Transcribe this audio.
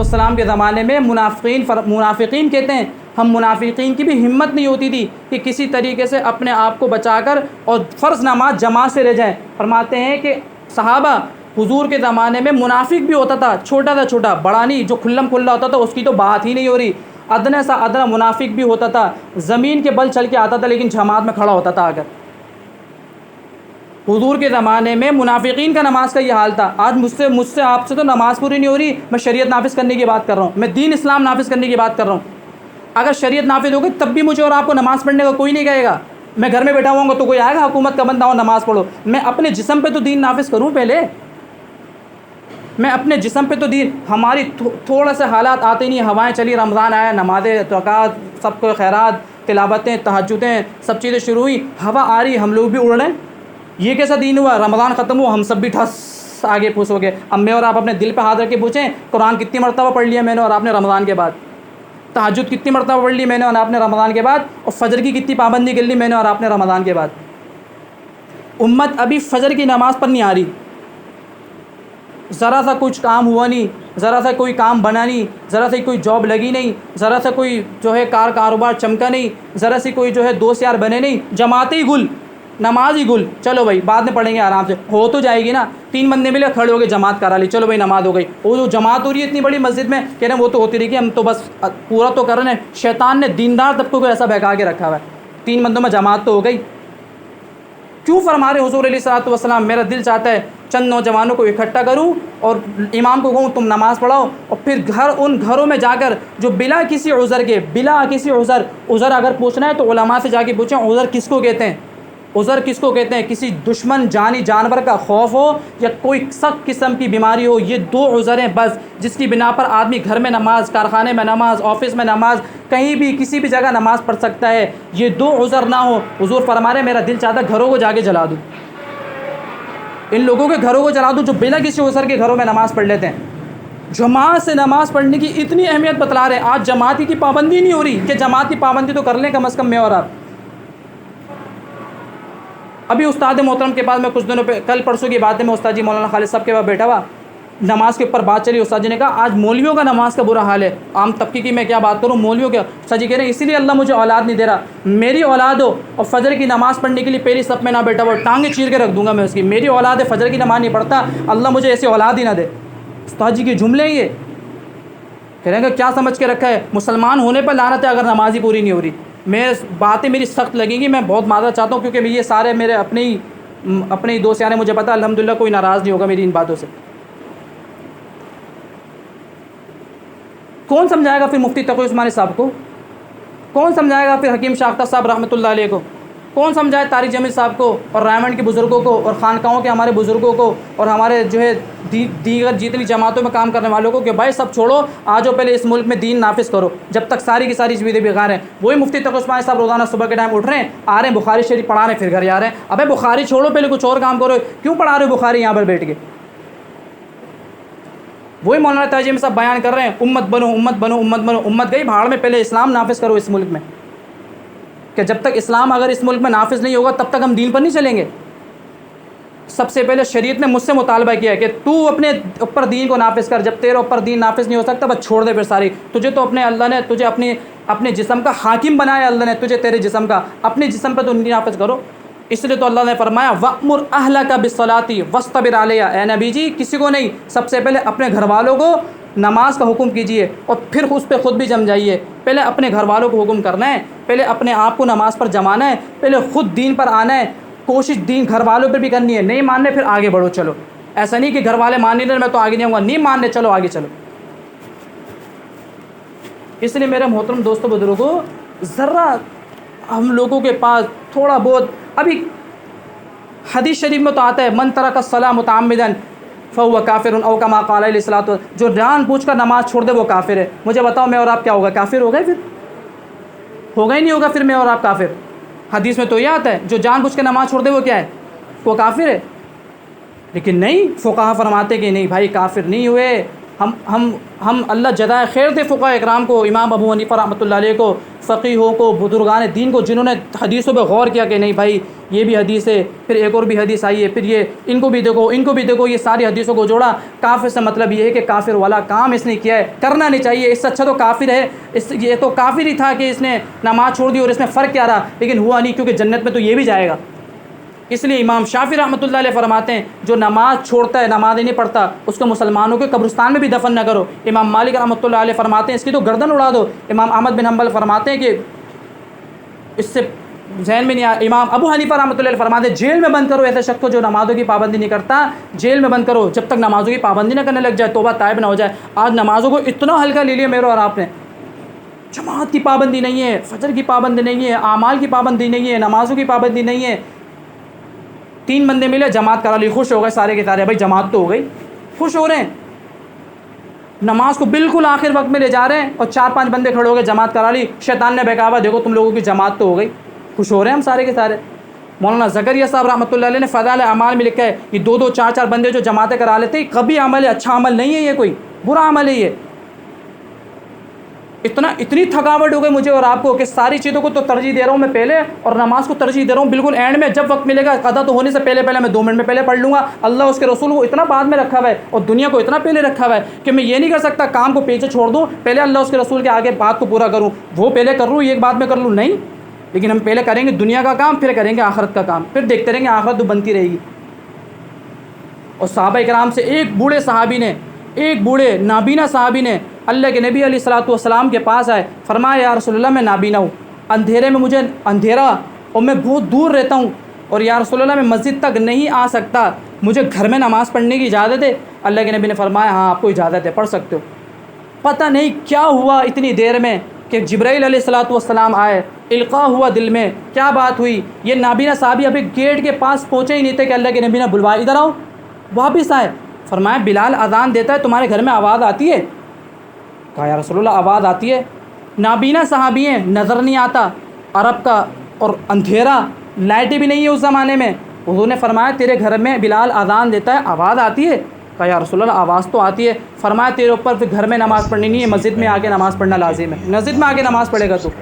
अलैहिस्सलाम के ज़माने में मुनाफिकीन कहते हैं, हम मुनाफिकीन की भी हिम्मत नहीं होती थी कि किसी तरीके से अपने आप को बचाकर और फ़र्ज़ नमाज जमात से रह जाएँ। फरमाते हैं कि सहाबा हुजूर के ज़माने में मुनाफिक भी होता था, छोटा सा छोटा, बड़ा नहीं, जो खुल्लम खुल्ला होता था उसकी तो बात ही नहीं हो रही। अदना सा अदना मुनाफिक भी होता था, ज़मीन के बल चल के आता था लेकिन जमात में खड़ा होता था। अगर हुजूर के ज़माने में मुनाफिकीन का नमाज का ये हाल था। आज मुझसे आपसे तो नमाज़ पूरी नहीं हो रही, मैं शरीयत नाफिज करने की बात कर रहा हूँ, मैं दीन इस्लाम नाफिज करने की बात कर रहा हूँ। अगर शरीयत नाफिज हो गई तब भी मुझे और आपको नमाज़ पढ़ने का कोई नहीं कहेगा। मैं घर में बैठा हुआ तो कोई आएगा हुकूमत का बंदा हो नमाज़ पढ़ो। मैं अपने जिस्म पे तो दीन नाफिज करूँ पहले, मैं अपने जिस्म पे तो दीन। हमारी थोड़ा से हालात आते नहीं, हवाएं चली, रमज़ान आया, नमाज़ें, ज़कात, सबको खैरात, तिलावतें, तहज्जुदें, सब चीज़ें शुरू हुई, हवा आ रही, हम लोग भी उड़ रहे हैं। ये कैसा दीन हुआ? रमज़ान ख़त्म हुआ, हम सब भी ठस आगे पूछ हो गए। अब मैं और आप अपने दिल पे हाथ रख के पूछें, कुरान कितनी मरतबा पढ़ लिया मैंने और आपने रमज़ान के बाद? तहज्जुद कितनी मरतबा पढ़ ली मैंने और आपने रमज़ान के बाद? और फ़जर की कितनी पाबंदी कर ली मैंने और आपने रमज़ान के बाद? उम्मत अभी फ़जर की नमाज़ पर नहीं आ रही। ज़रा सा कुछ काम हुआ नहीं, ज़रा सा कोई काम बना नहीं, ज़रा सी कोई जॉब लगी नहीं, ज़रा सा कोई जो है कारोबार चमका नहीं, ज़रा सी कोई जो है दोस्त यार बने नहीं, जमाते ही गुल, नमाज ही गुल। चलो भाई बाद में पढ़ेंगे आराम से, हो तो जाएगी ना। 3 बंदे मिले, खड़े हो गए, जमात करा ली, चलो भाई नमाज हो गई। वो जो जमात हो रही है इतनी बड़ी मस्जिद में, कह रहे हैं वो तो होती रहेगी, हम तो बस पूरा तो कर रहे हैं। शैतान ने दीनदार तबकों को ऐसा बहका के रखा हुआ है। 3 बंदों में जमात तो हो गई। क्यों फरमा रहे हुज़ूर अलैहिस्सलातु वस्सलाम, मेरा दिल चाहता है चंद नौजवानों को इकट्ठा करूं और इमाम को कहूं तुम नमाज़ पढ़ाओ, और फिर उन घरों में जाकर जो बिला किसी उज़र अगर पूछना है तो उलमा से जाके पूछें उज़र किसको कहते हैं। उज़र किसको कहते हैं? किसी दुश्मन जानी जानवर का खौफ हो या कोई सख्त किस्म की बीमारी हो, ये 2 उज़र हैं बस, जिसकी बिना पर आदमी घर में नमाज, कारखाने में नमाज, ऑफिस में नमाज, कहीं भी किसी भी जगह नमाज़ पढ़ सकता है। ये 2 उज़र ना हो, हुज़ूर फरमा रहे मेरा दिल चाहता है घरों को जाके जला दूँ, इन लोगों के घरों को जला दूँ जो बिना किसी उज़र के घरों में नमाज़ पढ़ लेते हैं। जमात से नमाज़ पढ़ने की इतनी अहमियत बतला रहे हैं। आज जमात की पाबंदी नहीं हो रही कि जमात की पाबंदी तो कर लें कम अज़ कम मैं और आप। अभी उस्ताद मोहतरम के पास मैं कुछ दिनों पे, कल परसों की बात है, मैं उस्ताद जी मौलाना खालिद साहब के पास बैठा हुआ, नमाज़ के ऊपर बात चली। उस्ताद जी ने कहा आज मौलवियों का नमाज का बुरा हाल है। आम तबके की मैं क्या बात करूँ, मौलवियों के। उस्ताद जी कह रहे हैं इसीलिए अल्लाह मुझे औलाद नहीं दे रहा। मेरी औलाद हो और फ़जर की नमाज़ पढ़ने के लिए पहली सफ़ में ना बैठा हुआ, टांगे चीर के रख दूँगा मैं उसकी। मेरी औलाद है, फ़जर की नमाज़ नहीं पढ़ता, अल्लाह मुझे ऐसी औलाद ही ना दे। उस्ताद जी के जुमले ये कह रहे हैं क्या समझ के रखा है, मुसलमान होने पर लानत है अगर नमाज ही पूरी नहीं हो रही। मैं बातें मेरी सख्त लगेंगी, मैं बहुत माज़रत चाहता हूँ क्योंकि ये सारे मेरे अपने ही दोस्त यार, मुझे पता अल्हम्दुलिल्लाह कोई नाराज़ नहीं होगा मेरी इन बातों से। कौन समझाएगा फिर मुफ्ती तक़ी उस्मानी साहब को? कौन समझाएगा फिर हकीम शाख्ता साहब रहमतुल्लाह अलैह को? कौन समझाए तारिक जमील साहब को और रायमंड के बुज़ुर्गों को और ख़ानकाहों के हमारे बुज़ुर्गों को और हमारे जो है दीगर जितनी जमातों में काम करने वालों को कि भाई सब छोड़ो, आ जाओ पहले इस मुल्क में दीन नाफिज करो, जब तक सारी की सारी चीज़ें बेकार हैं। वही मुफ्ती तक़ी उस्मानी साहब रोज़ाना सुबह के टाइम उठ रहे हैं, आ रहे हैं बुखारी शरीफ पढ़ा रहे हैं, फिर घर जा रहे हैं। अबे बुखारी छोड़ो, पहले कुछ और काम करो, क्यों पढ़ा रहे हो बुखारी यहाँ पर बैठ के? वही मौलाना ताजिम साहब बयान कर रहे हैं उम्मत बनो, उम्मत बनो, उम्मत बनो। उम्मत गई भाड़ में, पहले इस्लाम नाफिज करो इस मुल्क में। कि जब तक इस्लाम अगर इस मुल्क में नाफिज नहीं होगा तब तक हम दीन पर नहीं चलेंगे। सबसे पहले शरीयत ने मुझसे मुतालबा किया है कि तू अपने ऊपर दीन को नाफिज कर। जब तेरे ऊपर दीन नाफिज नहीं हो सकता बस छोड़ दे फिर सारी। तुझे तो अपने अल्लाह ने तुझे अपने जिस्म का हाकिम बनाया, अल्लाह ने तुझे तेरे जिस्म का, अपने जिस्म पर तो नहीं नाफिज करो। इसलिए तो अल्लाह ने फरमाया वअमुर अहलका बिस्सलाती वस्तबिर अलैहा। ए नबी जी किसी को नहीं, सबसे पहले अपने घर वालों को नमाज का हुक्म कीजिए और फिर उस पर ख़ुद भी जम जाइए। पहले अपने घर वालों को हुक्म करना है, पहले अपने आप को नमाज पर जमाना है, पहले ख़ुद दीन पर आना है। कोशिश दीन घर वालों पर भी करनी है, नहीं मानने फिर आगे बढ़ो। चलो ऐसा नहीं कि घर वाले मान नहीं रहे मैं तो आगे नहीं आऊँगा, नहीं मानने चलो आगे चलो। इसलिए मेरे मोहतरम दोस्तों बुजुर्गों, ज़रा हम लोगों के पास थोड़ा बहुत, अभी हदीस शरीफ में तो आता है मन तरक अस्सलाह मुतअम्मिदन फ़हुव काफ़िरुन औ कमा क़ाल अलैहिस्सलातु, जो जान पूछ कर नमाज़ छोड़ दे वो काफिर है। मुझे बताओ मैं और आप क्या होगा? काफिर हो गए? फिर होगा ही नहीं होगा फिर मैं और आप काफिर। हदीस में तो यह आता है जो जान पूछ कर नमाज़ छोड़ दे वो क्या है? वो काफिर है। लेकिन नहीं, फ़ुक़हा फरमाते कि नहीं भाई काफिर नहीं हुए, हम अल्लाह जज़ाए खैर दे फ़ुक़हा इकराम को, इमाम अबू हनीफ़ा रहमतुल्लाह अलैह को, फ़क़ीहों को, बुज़ुर्गान दीन को, जिन्होंने हदीसों पे गौर किया कि नहीं भाई ये भी हदीस है, फिर एक और भी हदीस आई है, फिर ये इनको भी देखो, ये सारी हदीसों को जोड़ा। काफिर से मतलब ये है कि काफिर वाला काम इसने किया है, करना नहीं चाहिए, इससे अच्छा तो काफिर है। ये तो काफिर ही था कि इसने नमाज़ छोड़ दी, और इसमें फ़र्क क्या रहा, लेकिन हुआ नहीं, क्योंकि जन्नत में तो ये भी जाएगा। इसलिए इमाम शाफ़ी रहमतुल्लाह अलैह फरमाते हैं, जो नमाज़ छोड़ता है, नमाज़ ही नहीं पढ़ता, उसको मुसलमानों के कब्रिस्तान में भी दफन न करो। इमाम मालिक रहमतुल्लाह अलैह फरमाते हैं, इसकी तो गर्दन उड़ा दो। इमाम अहमद बिन हम्बल फरमाते हैं कि इससे जहन में नहीं आया। इमाम अबू हनीफ़ा रहमतुल्लाह अलैह फरमाते हैं, जेल में बंद करो ऐसे शख्स को जो नमाज़ों की पाबंदी नहीं करता, जेल में बंद करो जब तक नमाज़ों की पाबंदी न करने लग जाए, तौबा ताइब ना हो जाए। आज नमाज़ों को इतना हल्का ले लिया मेरे और आपने, जमात की पाबंदी नहीं है, फजर की पाबंदी नहीं है, आमाल की पाबंदी नहीं है, नमाज़ों की पाबंदी नहीं है। 3 बंदे मिले, जमात करा ली, खुश हो गए सारे के सारे, भाई जमात तो हो गई, खुश हो रहे हैं। नमाज को बिल्कुल आखिर वक्त में ले जा रहे हैं, और 4-5 बंदे खड़े हो गए, जमात करा ली, शैतान ने बहकावा, देखो तुम लोगों की जमात तो हो गई, खुश हो रहे हैं हम सारे के सारे। मौलाना ज़करिया साहब रहमतुल्लाह अलैह ने फ़ज़ाइल अमाल में लिखा है, ये 2-2 4-4 बंदे जो जमातें करा लेते हैं, कभी अमल है, अच्छा अमल नहीं है ये, कोई बुरा अमल है ये। इतनी थकावट हो गई मुझे और आपको कि सारी चीज़ों को तो तरजीह दे रहा हूँ मैं पहले, और नमाज को तरजीह दे रहा हूँ बिल्कुल एंड में, जब वक्त मिलेगा, कदा तो होने से पहले मैं 2 मिनट में पहले पढ़ लूँगा। अल्लाह उसके रसूल को इतना बाद में रखा हुआ है, और दुनिया को इतना पहले रखा हुआ है कि मैं ये नहीं कर सकता काम को पीछे छोड़ दूँ, पहले अल्लाह उसके रसूल के आगे बात को पूरा करूँ, वो पहले कर लूँ, एक बाद में कर लूँ, नहीं। लेकिन हम पहले करेंगे दुनिया का काम, फिर करेंगे आखिरत का काम, फिर देखते रहेंगे, आखिरत तो बनती रहेगी। और सहाबा इकराम से एक बूढ़े सहाबी ने, एक बूढ़े नाबीना सहाबी ने अल्लाह के नबी अलैहिस्सलातु वस्सलाम के पास आए, फरमाया या रसूलल्लाह मैं नाबीना हूँ, अंधेरे में मुझे अंधेरा, और मैं बहुत दूर रहता हूँ, और या रसूलल्लाह मैं मस्जिद तक नहीं आ सकता, मुझे घर में नमाज़ पढ़ने की इजाज़त है। अल्लाह के नबी ने फरमाया हाँ आपको इजाज़त है, पढ़ सकते हो। पता नहीं क्या हुआ इतनी देर में कि जिब्राइल अलैहिस्सलातु वस्सलाम आए, इल्क़ा हुआ दिल में, क्या बात हुई। ये नाबीना साहबी अभी गेट के पास पहुँचे ही नहीं थे कि अल्लाह के नबी ने बुलवाया, इधर आओ, वापस आए। फरमाया बिलाल अज़ान देता है, तुम्हारे घर में आवाज़ आती है? कहा या रसूलल्लाह आवाज़ आती है। नाबीना सहाबी हैं, नज़र नहीं आता अरब का, और अंधेरा, लाइटें भी नहीं है उस ज़माने में। हुज़ूर ने फरमाया तेरे घर में बिलाल अज़ान देता है, आवाज़ आती है? कहा या रसूलल्लाह आवाज़ तो आती है। फरमाया तेरे ऊपर फिर घर में नमाज़ पढ़नी नहीं है, मस्जिद में आके नमाज़ पढ़ना लाजिम है, मस्जिद में आके नमाज़ पढ़ेगा तो।